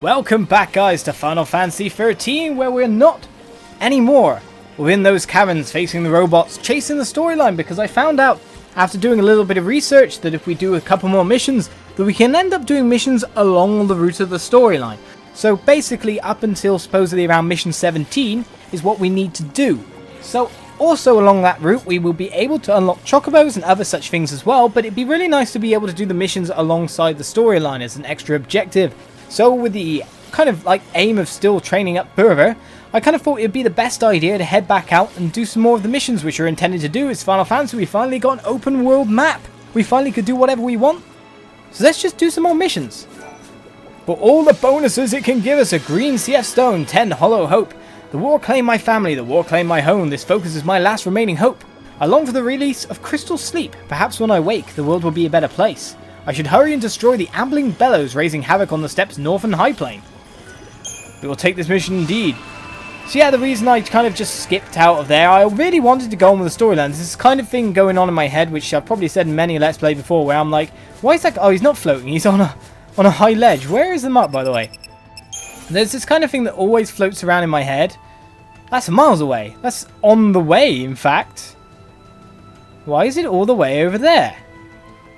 Welcome back, guys, to Final Fantasy 13, where we're not anymore within those caverns facing the robots, chasing the storyline, because I found out after doing a little bit of research that if we do a couple more missions, that we can end up doing missions along the route of the storyline. So basically up until supposedly around mission 17 is what we need to do. So also along that route we will be able to unlock chocobos and other such things as well, but it'd be really nice to be able to do the missions alongside the storyline as an extra objective. So with the kind of like aim of still training up further, I kind of thought it'd be the best idea to head back out and do some more of the missions which are intended to do. It's Final Fantasy, we finally got an open world map. We finally could do whatever we want. So let's just do some more missions. For all the bonuses it can give us: a green Cie'th stone, 10 hollow hope. The war claimed my family, the war claimed my home. This focus is my last remaining hope. I long for the release of crystal sleep. Perhaps when I wake, the world will be a better place. I should hurry and destroy the ambling bellows raising havoc on the steppes northern high plain. We will take this mission indeed. So yeah, the reason I kind of just skipped out of there, I really wanted to go on with the storyline. There's this kind of thing going on in my head, which I've probably said in many Let's Play before, where I'm like, why is that? Oh, he's not floating, he's on a high ledge. Where is the map, by the way? There's this kind of thing that always floats around in my head. That's miles away. That's on the way, in fact. Why is it all the way over there?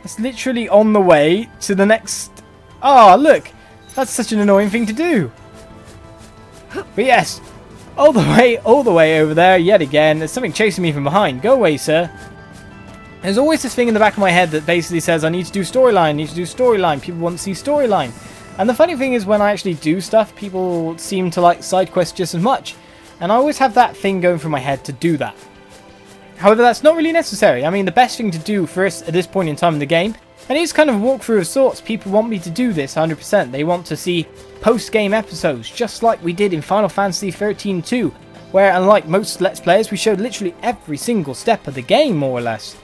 It's literally on the way to the next... Ah, look! That's such an annoying thing to do. But yes, all the way over there yet again. There's something chasing me from behind. Go away, sir. There's always this thing in the back of my head that basically says I need to do storyline, people want to see storyline. And the funny thing is, when I actually do stuff, people seem to like side quests just as much. And I always have that thing going through my head to do that. However, that's not really necessary. I mean, the best thing to do for us at this point in time in the game, and it's kind of a walkthrough of sorts, people want me to do this 100%. They want to see post-game episodes, just like we did in Final Fantasy 13-2, where unlike most Let's Players, we showed literally every single step of the game, more or less.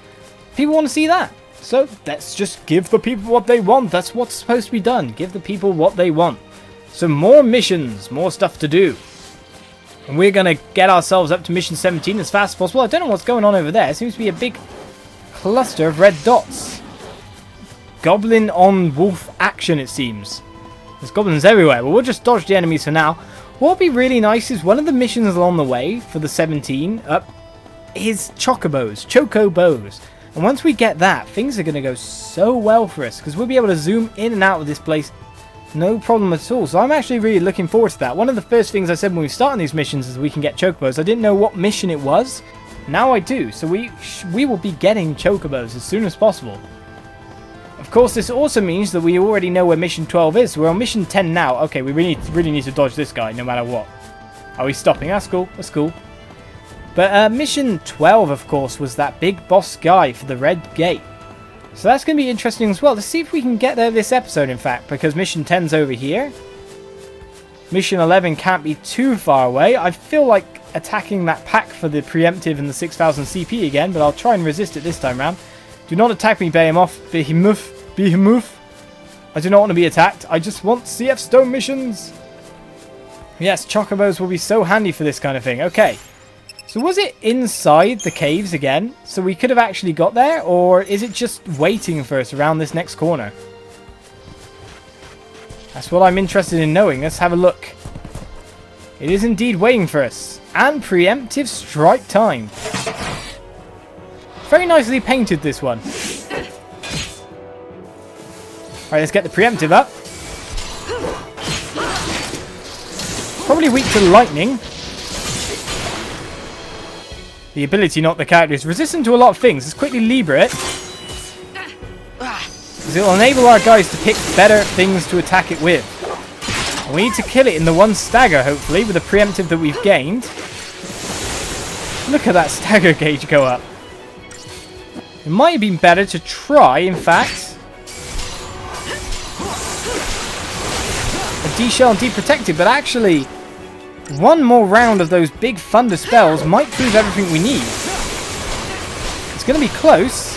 People want to see that. So let's just give the people what they want. That's what's supposed to be done. Give the people what they want. So more missions, more stuff to do. And we're going to get ourselves up to mission 17 as fast as possible. I don't know what's going on over there. It seems to be a big cluster of red dots. Goblin on wolf action, it seems. There's goblins everywhere, but we'll just dodge the enemies for now. What would be really nice is one of the missions along the way for the 17 up is chocobos. And once we get that, things are going to go so well for us, because we'll be able to zoom in and out of this place no problem at all. So I'm actually really looking forward to that. One of the first things I said when we started these missions is we can get chocobos. I didn't know what mission it was. Now I do. So we will be getting chocobos as soon as possible. Of course, this also means that we already know where mission 12 is. We're on mission 10 now. Okay, we really need to dodge this guy no matter what. Are we stopping? That's cool. That's cool. But mission 12, of course, was that big boss guy for the red gate. So that's going to be interesting as well. Let's see if we can get there this episode, in fact, because mission 10's over here. Mission 11 can't be too far away. I feel like attacking that pack for the preemptive and the 6000 CP again, but I'll try and resist it this time round. Do not attack me, Behemoth. I do not want to be attacked. I just want Cie'th stone missions. Yes, chocobos will be so handy for this kind of thing. Okay. So was it inside the caves again? So we could have actually got there? Or is it just waiting for us around this next corner? That's what I'm interested in knowing. Let's have a look. It is indeed waiting for us. And preemptive strike time. Very nicely painted, this one. Alright, let's get the preemptive up. Probably weak to lightning. The ability, not the character, is resistant to a lot of things. Let's quickly lever it. Because it will enable our guys to pick better things to attack it with. And we need to kill it in the one stagger, hopefully, with the preemptive that we've gained. Look at that stagger gauge go up. It might have been better to try, in fact, a D-shell and D-protected, but actually one more round of those big thunder spells might prove everything we need. It's going to be close.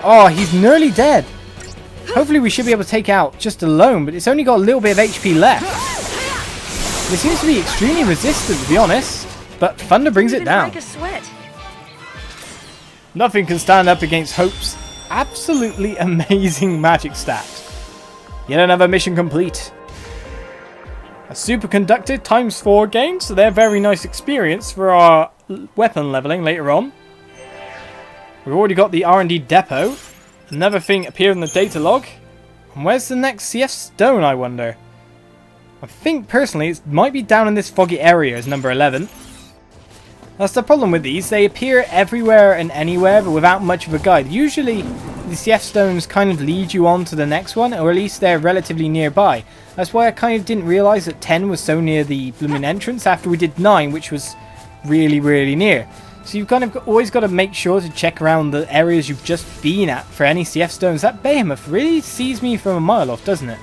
Oh, he's nearly dead. Hopefully we should be able to take out just alone, but it's only got a little bit of HP left. It seems to be extremely resistant, to be honest, but thunder brings it down. Nothing can stand up against Hope's absolutely amazing magic stats. Yet another mission complete. A superconductor ×4 gain, so they're very nice experience for our weapon leveling later on. We've already got the R&D depot. Another thing appeared in the data log. And where's the next Cie'th stone, I wonder? I think personally it might be down in this foggy area as number 11. That's the problem with these. They appear everywhere and anywhere, but without much of a guide. Usually the Cie'th stones kind of lead you on to the next one, or at least they're relatively nearby. That's why I kind of didn't realise that 10 was so near the blooming entrance after we did 9, which was really, really near. So you've kind of always got to make sure to check around the areas you've just been at for any Cie'th stones. That behemoth really sees me from a mile off, doesn't it?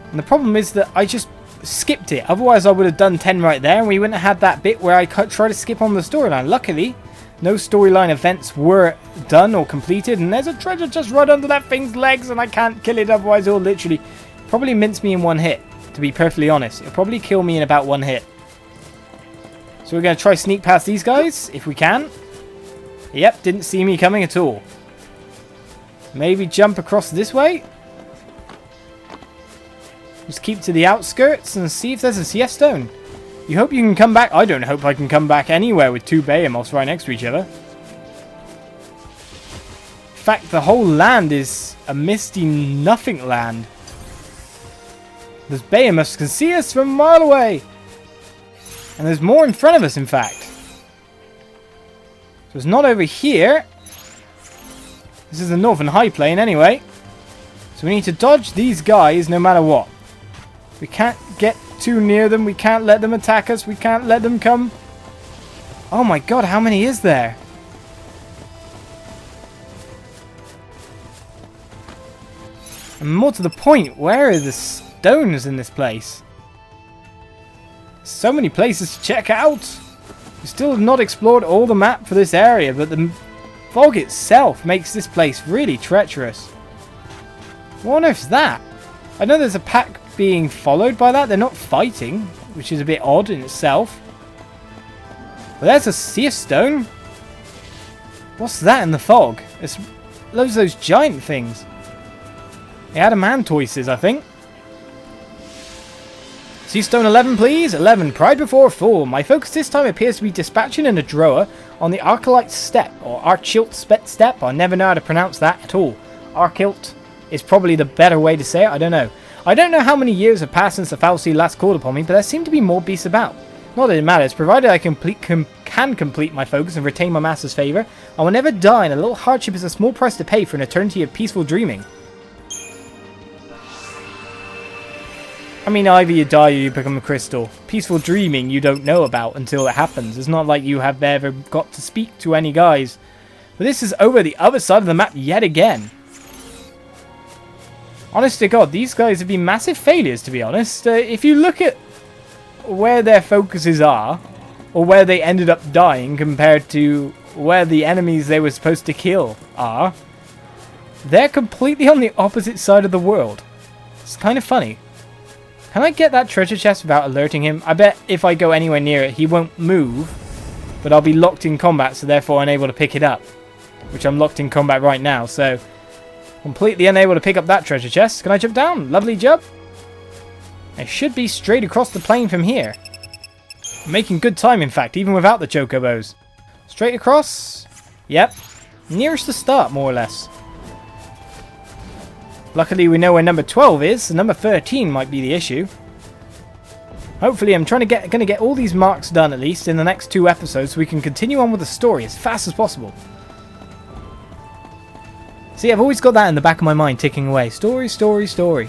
And the problem is that I just skipped it. Otherwise I would have done 10 right there and we wouldn't have had that bit where I try to skip on the storyline. Luckily, no storyline events were done or completed, and there's a treasure just right under that thing's legs and I can't kill it, otherwise it'll literally probably mince me in one hit, to be perfectly honest. It'll probably kill me in about one hit. So we're going to try sneak past these guys, if we can. Yep, didn't see me coming at all. Maybe jump across this way. Just keep to the outskirts and see if there's a Cie'th stone. You hope you can come back. I don't hope I can come back anywhere with 2 behemoths right next to each other. In fact, the whole land is a misty nothing land. Those behemoths can see us from a mile away. And there's more in front of us, in fact. So it's not over here. This is the Northern High Plain anyway. So we need to dodge these guys no matter what. We can't get too near them. We can't let them attack us. We can't let them come. Oh my god, how many is there? And more to the point, where are the stones in this place? So many places to check out. We still have not explored all the map for this area, but the fog itself makes this place really treacherous. What on earth's that? I know there's a pack being followed by that. They're not fighting, which is a bit odd in itself. But there's a Cie'th stone. What's that in the fog? It's loads of those giant things. The adamantoises, I think. Cie'th stone 11, please. 11. Pride before fall. My focus this time appears to be dispatching an Adroa on the Archilite Steppe, or Archilt Steppe. I never know how to pronounce that at all. Archilt is probably the better way to say it. I don't know. I don't know how many years have passed since the Fal'cie last called upon me, but there seem to be more beasts about. Not that it matters, provided I can complete my focus and retain my master's favour. I will never die, and a little hardship is a small price to pay for an eternity of peaceful dreaming. I mean, either you die or you become a crystal. Peaceful dreaming you don't know about until it happens. It's not like you have ever got to speak to any guys. But this is over the other side of the map yet again. Honest to God, these guys have been massive failures, to be honest. If you look at where their focuses are, or where they ended up dying compared to where the enemies they were supposed to kill are, they're completely on the opposite side of the world. It's kind of funny. Can I get that treasure chest without alerting him? I bet if I go anywhere near it, he won't move, but I'll be locked in combat, so therefore unable to pick it up. Which I'm locked in combat right now, so completely unable to pick up that treasure chest. Can I jump down? Lovely jump. I should be straight across the plain from here. I'm making good time, in fact, even without the chocobos. Straight across. Yep. Nearest the start, more or less. Luckily, we know where number 12 is, so number 13 might be the issue. Hopefully, I'm going to get all these marks done, at least, in the next 2 episodes, so we can continue on with the story as fast as possible. See, I've always got that in the back of my mind, ticking away. Story, story, story.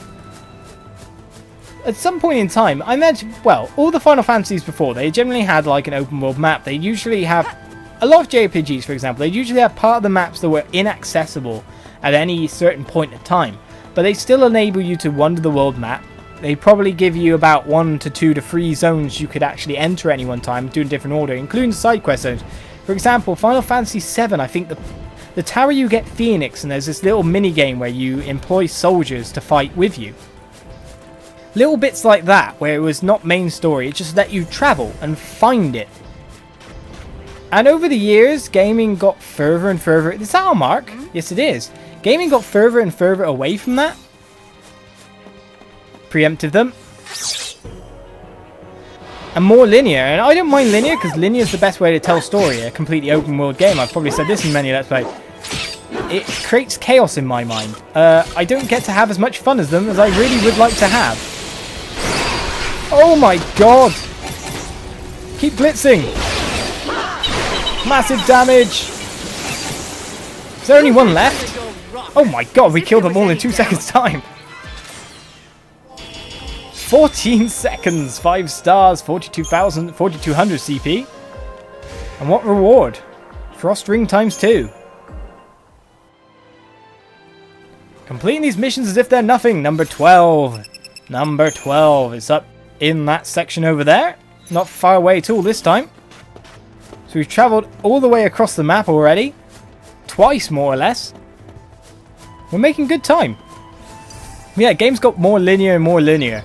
At some point in time, I imagine, well, all the Final Fantasies before, they generally had like an open world map. They usually have, a lot of JRPGs, for example, they usually have part of the maps that were inaccessible at any certain point in time. But they still enable you to wander the world map. They probably give you about 1 to 2 to 3 zones you could actually enter at any one time, do in different order, including side quest zones. For example, Final Fantasy VII, I think the tower you get Phoenix, and there's this little mini game where you employ soldiers to fight with you. Little bits like that, where it was not main story, it just let you travel and find it. And over the years, gaming got further and further. Is that our mark? Yes, it is. Gaming got further and further away from that. Preempted them. And more linear. And I don't mind linear, because linear is the best way to tell story. A completely open world game. I've probably said this in many Let's Play. It creates chaos in my mind. I don't get to have as much fun as them as I really would like to have. Oh my god! Keep blitzing! Massive damage! Is there only one left? Oh my god, we killed them all in 2 seconds time! 14 seconds, 5 stars, 42,000, 4,200 CP. And what reward? Frost Ring times 2. Completing these missions as if they're nothing. Number 12. Number 12 is up in that section over there. Not far away at all this time. So we've travelled all the way across the map already. Twice, more or less. We're making good time. Yeah, games got more linear and more linear.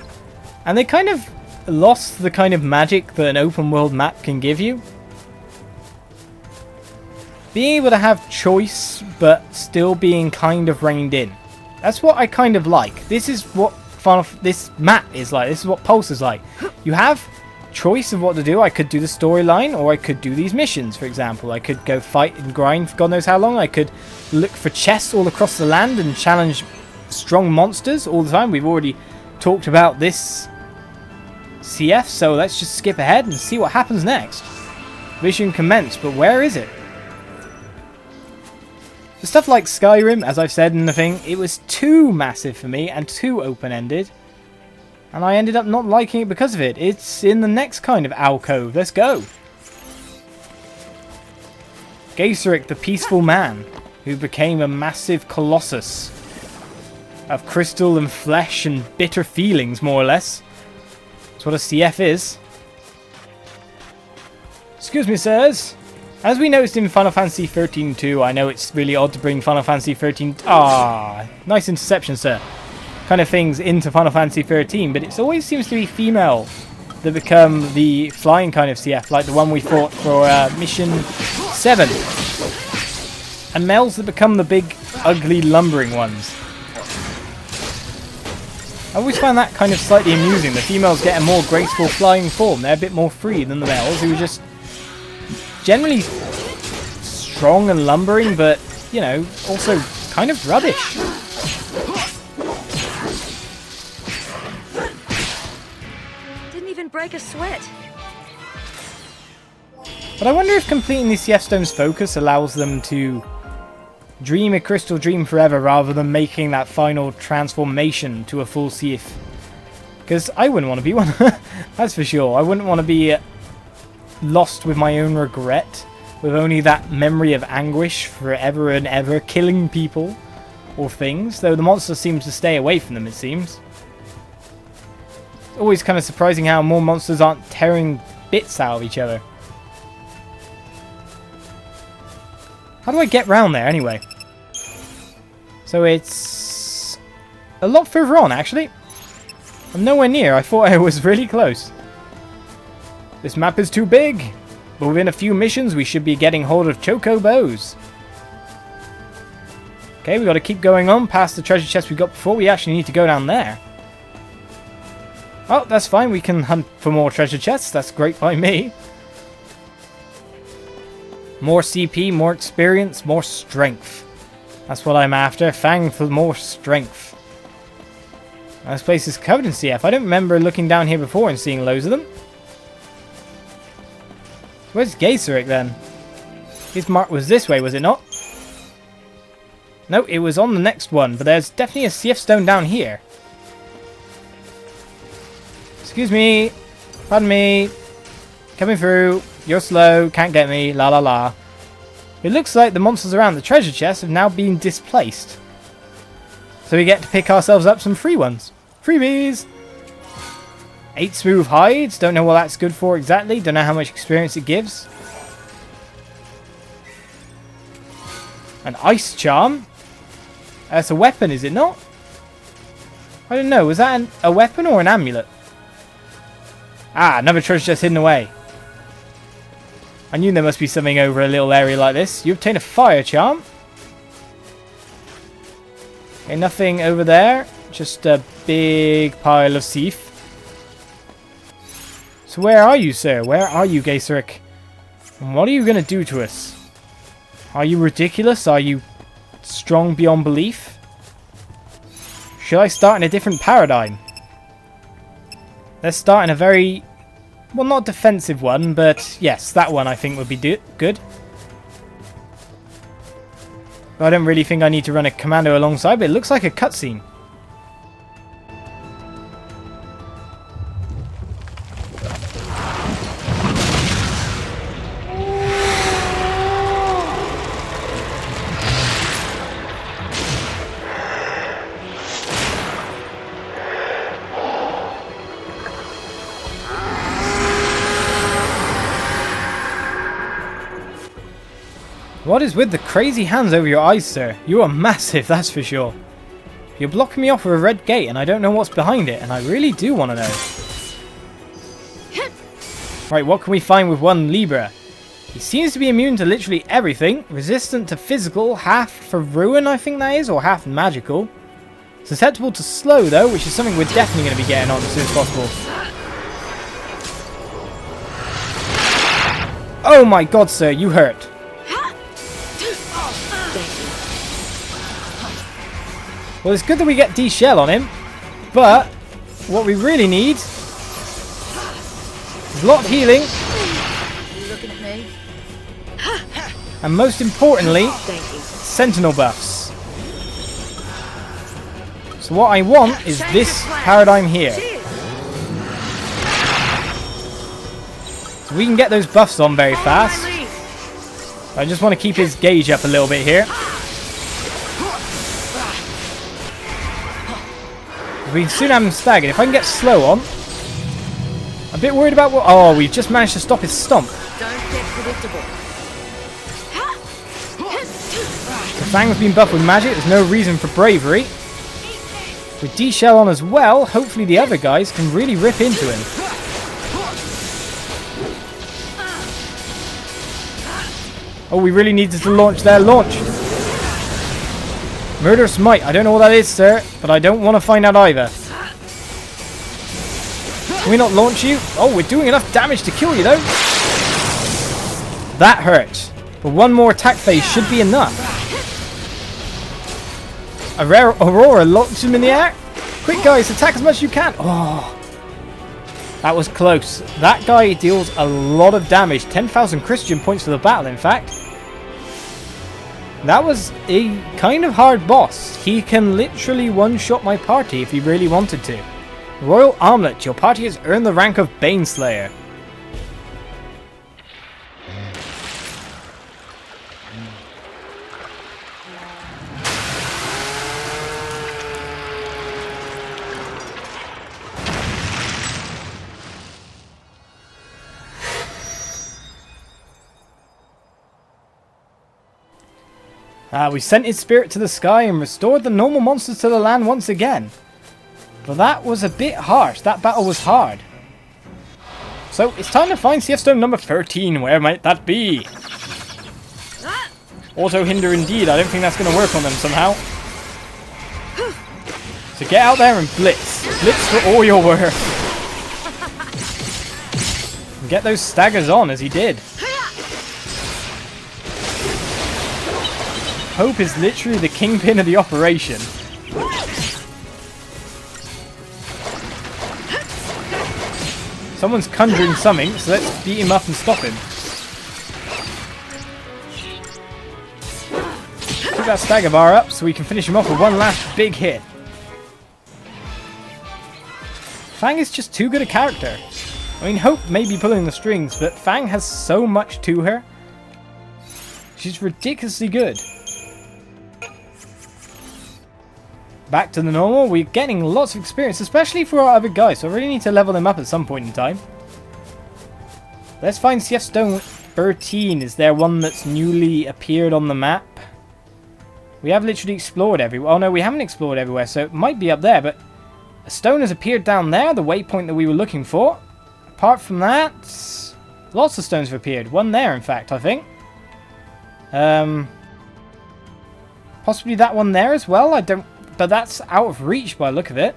And they kind of lost the kind of magic that an open world map can give you. Being able to have choice, but still being kind of reined in. That's what I kind of like. This is what this map is like. This is what Pulse is like. You have choice of what to do. I could do the storyline, or I could do these missions, for example. I could go fight and grind for God knows how long. I could look for chests all across the land and challenge strong monsters all the time. We've already talked about this Cie'th, so let's just skip ahead and see what happens next. Vision commenced, but where is it? The stuff like Skyrim, as I've said in the thing, it was too massive for me and too open-ended. And I ended up not liking it because of it. It's in the next kind of alcove. Let's go. Geiseric, the peaceful man, who became a massive colossus of crystal and flesh and bitter feelings, more or less. That's what a Cie'th is. Excuse me, sirs. As we noticed in Final Fantasy 13 too, I know it's really odd to bring Final Fantasy 13... nice interception, sir. Kind of things into Final Fantasy 13, but it always seems to be female that become the flying kind of Cie'th, like the one we fought for Mission 7. And males that become the big, ugly, lumbering ones. I always find that kind of slightly amusing. The females get a more graceful flying form. They're a bit more free than the males, who are just generally strong and lumbering, but, you know, also kind of rubbish. Didn't even break a sweat. But I wonder if completing the Cie'th Stone's focus allows them to dream a crystal dream forever rather than making that final transformation to a full Cie'th. Because I wouldn't want to be one. That's for sure. I wouldn't want to be lost with my own regret, with only that memory of anguish forever and ever, killing people or things, though the monster seems to stay away from them, it seems. It's always kind of surprising how more monsters aren't tearing bits out of each other. How do I get round there anyway? So it's a lot further on, actually. I'm nowhere near. I thought I was really close. This map is too big, but within a few missions we should be getting hold of chocobos. Okay, we got to keep going on past the treasure chest we got before. We actually need to go down there. Oh, that's fine. We can hunt for more treasure chests. That's great by me. More CP, more experience, more strength. That's what I'm after. Fang for more strength. This place is covered in Cie'th. I don't remember looking down here before and seeing loads of them. Where's Geiseric then? His mark was this way, was it not? No, it was on the next one, but there's definitely a Cie'th Stone down here. Excuse me. Pardon me. Coming through. You're slow. Can't get me. La la la. It looks like the monsters around the treasure chest have now been displaced. So we get to pick ourselves up some free ones. Freebies! 8 smooth hides. Don't know what that's good for exactly. Don't know how much experience it gives. An ice charm. That's a weapon, is it not? I don't know. Was that a weapon or an amulet? Ah, another treasure chest hidden away. I knew there must be something over a little area like this. You obtain a fire charm. Okay, nothing over there. Just a big pile of Cie'th. So where are you, sir? Where are you, Geiseric? And what are you going to do to us? Are you ridiculous? Are you strong beyond belief? Should I start in a different paradigm? Let's start in a very... well, not defensive one, but yes, that one I think would be good. But I don't really think I need to run a commando alongside, but it looks like a cutscene. What is with the crazy hands over your eyes, sir? You are massive, that's for sure. You're blocking me off with a red gate and I don't know what's behind it, and I really do want to know. Right, what can we find with one Libra? He seems to be immune to literally everything. Resistant to physical, half for ruin I think that is, or half magical. Susceptible to slow though, which is something we're definitely going to be getting on as soon as possible. Oh my god, sir, you hurt. Well, it's good that we get D-Shell on him, but what we really need is a lot of healing. You looking at me? And most importantly, sentinel buffs. So what I want is this paradigm here. So we can get those buffs on very fast. I just want to keep his gauge up a little bit here. We can soon have him staggered. If I can get slow on. A bit worried about what... oh, we've just managed to stop his stomp. Don't get predictable. The Fang's been buffed with magic. There's no reason for bravery. With D-Shell on as well, hopefully the other guys can really rip into him. Oh, we really needed to launch their launch. Murderous Might. I don't know what that is, sir, but I don't want to find out either. Can we not launch you? Oh, we're doing enough damage to kill you, though. That hurt. But one more attack phase should be enough. A rare Aurora launched him in the air. Quick, guys, attack as much as you can. Oh, that was close. That guy deals a lot of damage. 10,000 Christian points for the battle, in fact. That was a kind of hard boss. He can literally one-shot my party if he really wanted to. Royal Armlet. Your party has earned the rank of Baneslayer. We sent his spirit to the sky and restored the normal monsters to the land once again. But that was a bit harsh. That battle was hard. So it's time to find Cie'th Stone number 13. Where might that be? Auto hinder indeed. I don't think that's going to work on them somehow. So get out there and blitz. Blitz for all you're worth. And get those staggers on as he did. Hope is literally the kingpin of the operation. Someone's conjuring something, so let's beat him up and stop him. Keep that stagger bar up so we can finish him off with one last big hit. Fang is just too good a character. I mean, Hope may be pulling the strings, but Fang has so much to her. She's ridiculously good. Back to the normal. We're getting lots of experience, especially for our other guys, so I really need to level them up at some point in time. Let's find Cie'th Stone 13. Is there one that's newly appeared on the map? We have literally explored everywhere. Oh no, we haven't explored everywhere, so it might be up there, but a stone has appeared down there, the waypoint that we were looking for. Apart from that, lots of stones have appeared. One there, in fact, I think. Possibly that one there as well. I don't but that's out of reach by the look of it.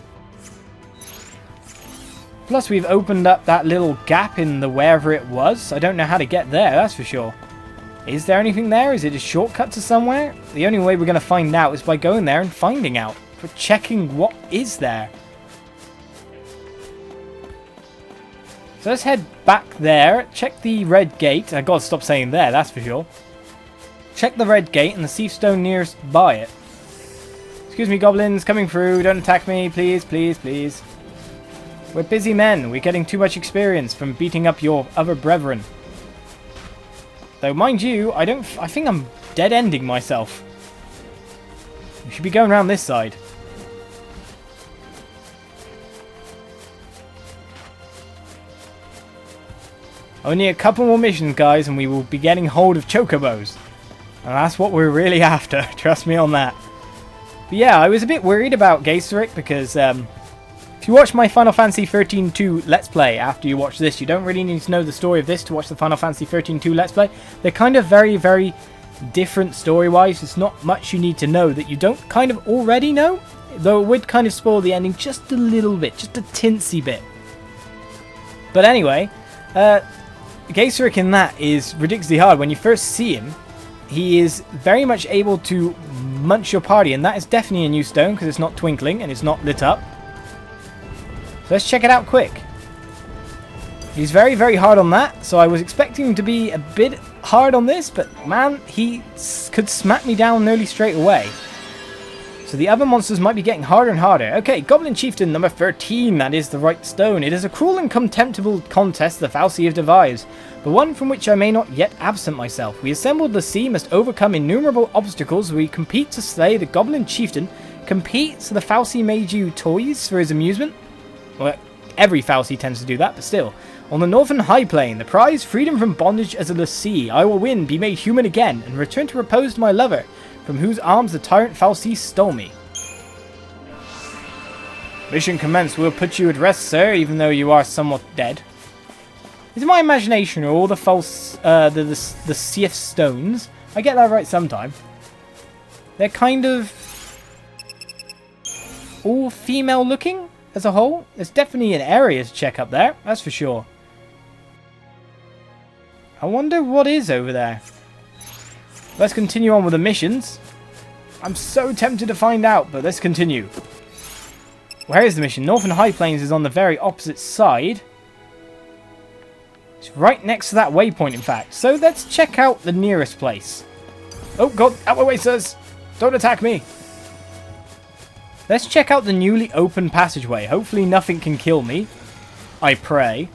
Plus, we've opened up that little gap in the wherever it was. I don't know how to get there, that's for sure. Is there anything there? Is it a shortcut to somewhere? The only way we're going to find out is by going there and finding out. For checking what is there. So let's head back there. Check the red gate. I gotta stop saying there, that's for sure. Check the red gate and the Cie'th stone nearest by it. Excuse me, goblins, coming through. Don't attack me, please, please, please. We're busy men. We're getting too much experience from beating up your other brethren. Though, mind you, I think I'm dead-ending myself. We should be going around this side. Only a couple more missions, guys, and we will be getting hold of chocobos. And that's what we're really after. Trust me on that. But yeah, I was a bit worried about Geiseric because if you watch my Final Fantasy 13-2 Let's Play after you watch this, you don't really need to know the story of this to watch the Final Fantasy 13-2 Let's Play. They're kind of very, very different story-wise. It's not much you need to know that you don't kind of already know. Though it would kind of spoil the ending just a little bit, just a tinsy bit. But anyway, Geiseric in that is ridiculously hard. When you first see him, he is very much able to munch your party, and that is definitely a new stone because it's not twinkling and it's not lit up. So let's check it out quick. He's very, very hard on that, so I was expecting him to be a bit hard on this, but man, he could smack me down nearly straight away. So the other monsters might be getting harder and harder. Okay, Goblin Chieftain number 13, that is the right stone. It is a cruel and contemptible contest the Fal'cie have devised, but one from which I may not yet absent myself. We assembled the sea must overcome innumerable obstacles. We compete to slay the Goblin Chieftain. Compete so the Fal'cie made you toys for his amusement? Well, every Fal'cie tends to do that, but still. On the northern high plain, the prize, freedom from bondage as a Lassie. I will win, be made human again, and return to repose to my lover, from whose arms the tyrant Fal'cie stole me. Mission commenced. We'll put you at rest, sir, even though you are somewhat dead. Is it my imagination or all the the Cie'th stones? I get that right sometime. They're kind of all female looking as a whole. There's definitely an area to check up there, that's for sure. I wonder what is over there. Let's continue on with the missions. I'm so tempted to find out, but let's continue. Where is the mission? Northern High Plains is on the very opposite side. It's right next to that waypoint, in fact. So let's check out the nearest place. Oh god, out my way, sirs! Don't attack me! Let's check out the newly opened passageway. Hopefully nothing can kill me. I pray.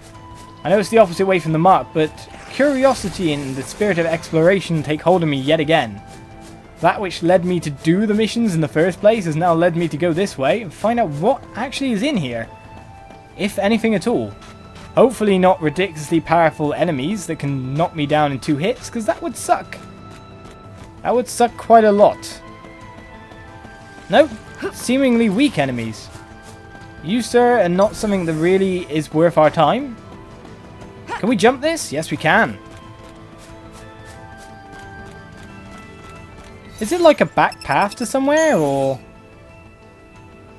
I know it's the opposite way from the mark, but curiosity and the spirit of exploration take hold of me yet again. That which led me to do the missions in the first place has now led me to go this way and find out what actually is in here. If anything at all. Hopefully not ridiculously powerful enemies that can knock me down in 2 hits, because that would suck. That would suck quite a lot. Nope, seemingly weak enemies. You, sir, are not something that really is worth our time. Can we jump this? Yes, we can. Is it like a back path to somewhere, or...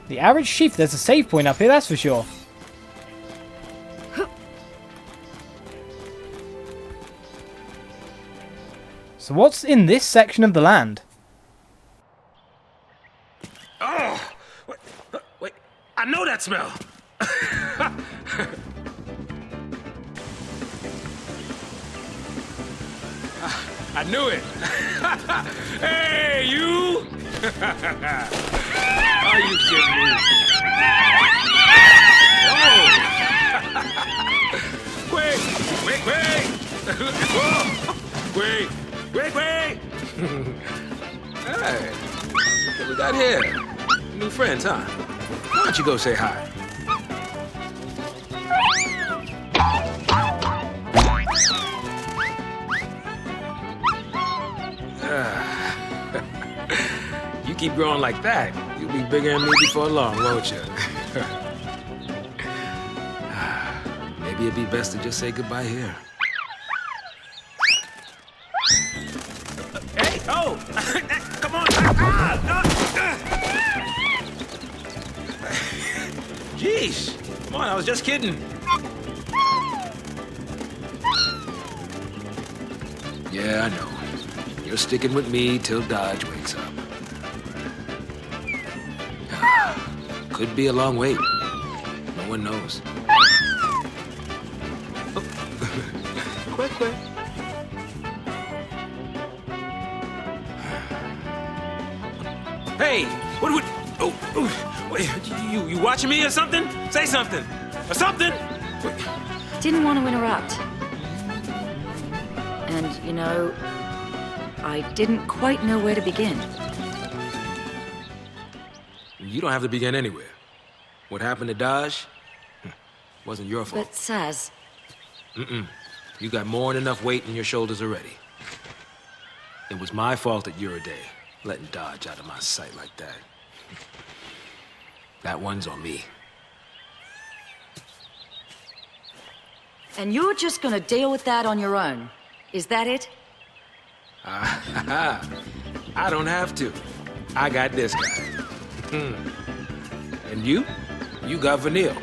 The average sheep, there's a save point up here, that's for sure. So what's in this section of the land? Oh! Wait, I know that smell! I knew it! Hey, you! Are you kidding me? Oh! Wait! Wait! Hey, what we got here? New friends, huh? Why don't you go say hi? You keep growing like that, you'll be bigger than me before long, won't you? Maybe it'd be best to just say goodbye here. Hey, oh! Come on! Jeez. Come on, I was just kidding. Yeah, I know. You're sticking with me till Dodge wakes up. Could be a long wait. No one knows. Quick. Hey, what, wait, you watching me or something? Say something, or something. Wait. Didn't want to interrupt. And, you know, I didn't quite know where to begin. You don't have to begin anywhere. What happened to Dodge? Wasn't your fault. But, Saz... You got more than enough weight in your shoulders already. It was my fault at Day, letting Dodge out of my sight like that. That one's on me. And you're just gonna deal with that on your own. Is that it? I don't have to. I got this guy. And you? You got Vanille.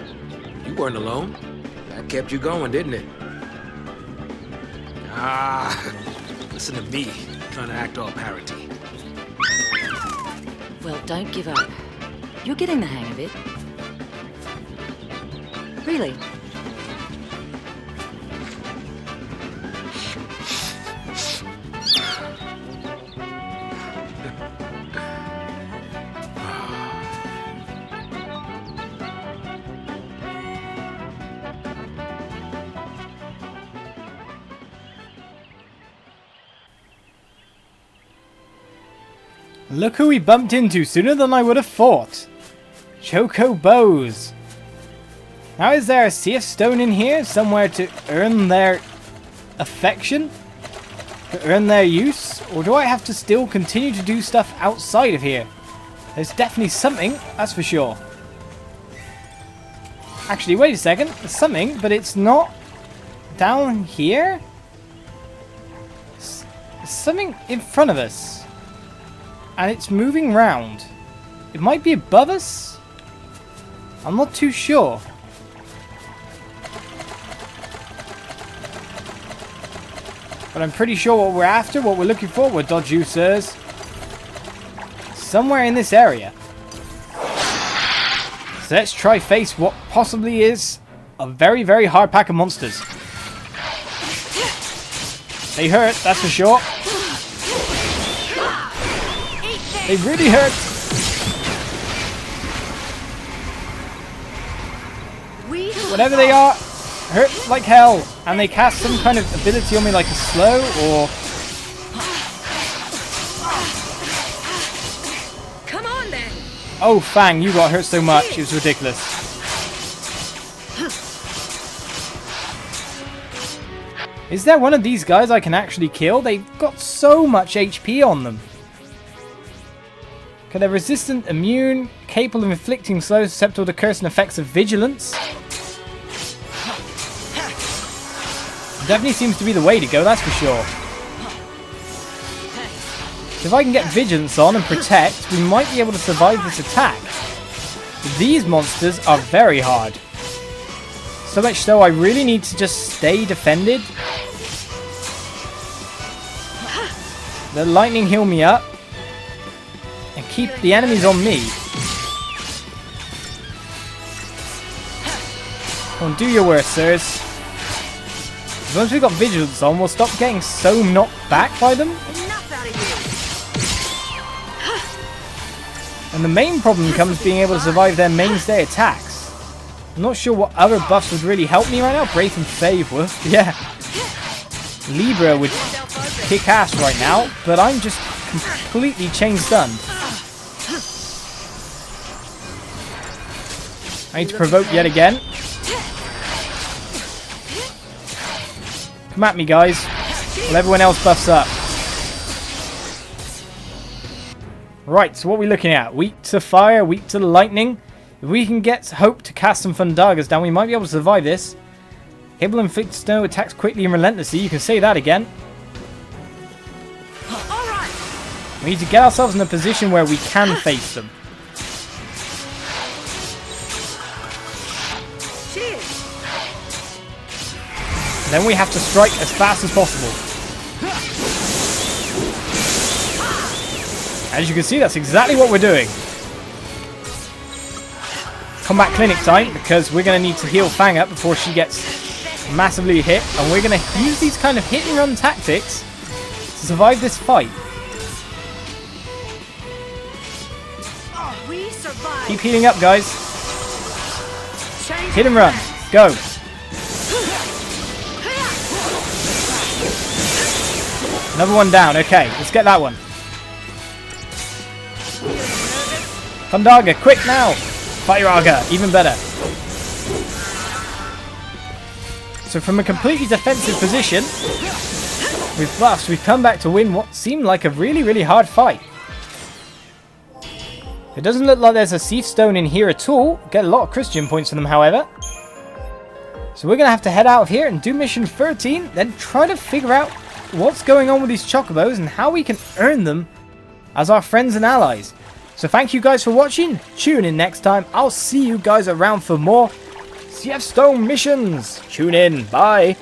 You weren't alone. That kept you going, didn't it? Listen to me, trying to act all parroty. Well, don't give up. You're getting the hang of it. Really. Look who we bumped into sooner than I would have thought. Chocobos. Now is there a Cie'th stone in here somewhere to earn their affection? To earn their use? Or do I have to still continue to do stuff outside of here? There's definitely something, that's for sure. Actually, wait a second. There's something, but it's not down here? There's something in front of us. And it's moving round. It might be above us? I'm not too sure. But I'm pretty sure what we're after, what we're looking for, we're dodge you, sirs. Somewhere in this area. So let's try face what possibly is a very, very hard pack of monsters. They hurt, that's for sure. They really hurt. Whatever they are, hurt like hell. And they cast some kind of ability on me like a slow or... Come on then. Oh, Fang, you got hurt so much. It was ridiculous. Is there one of these guys I can actually kill? They've got so much HP on them. Okay, they're resistant, immune, capable of inflicting slow, susceptible to curse and effects of vigilance. Definitely seems to be the way to go, that's for sure. So if I can get vigilance on and protect, we might be able to survive this attack. But these monsters are very hard. So much so I really need to just stay defended. The lightning heal me up. And keep the enemies on me. Come on, do your worst, sirs. Once we've got vigilance on, we'll stop getting so knocked back by them. And the main problem comes being able to survive their mainstay attacks. I'm not sure what other buffs would really help me right now. Braith and Fave would. Yeah. Libra would kick ass right now, but I'm just completely chain stunned. I need to provoke yet again. Come at me, guys. While everyone else buffs up. Right, so what are we looking at? Weak to fire, weak to lightning. If we can get Hope to cast some Fundagas down, we might be able to survive this. Able to inflict snow attacks quickly and relentlessly. You can say that again. We need to get ourselves in a position where we can face them. Then we have to strike as fast as possible. As you can see, that's exactly what we're doing. Combat clinic time, because we're going to need to heal Fang up before she gets massively hit. And we're going to use these kind of hit and run tactics to survive this fight. Keep healing up, guys. Hit and run. Go. Another one down. Okay, let's get that one. Thundaga, quick now. Fire-Aga, even better. So from a completely defensive position, with buffs, we've come back to win what seemed like a really, really hard fight. It doesn't look like there's a Cie'th stone in here at all. Get a lot of Christian points for them, however. So we're going to have to head out of here and do mission 13, then try to figure out what's going on with these chocobos and how we can earn them as our friends and allies. So thank you guys for watching. Tune in next time. I'll see you guys around for more Cie'th Stone missions. Tune in. Bye.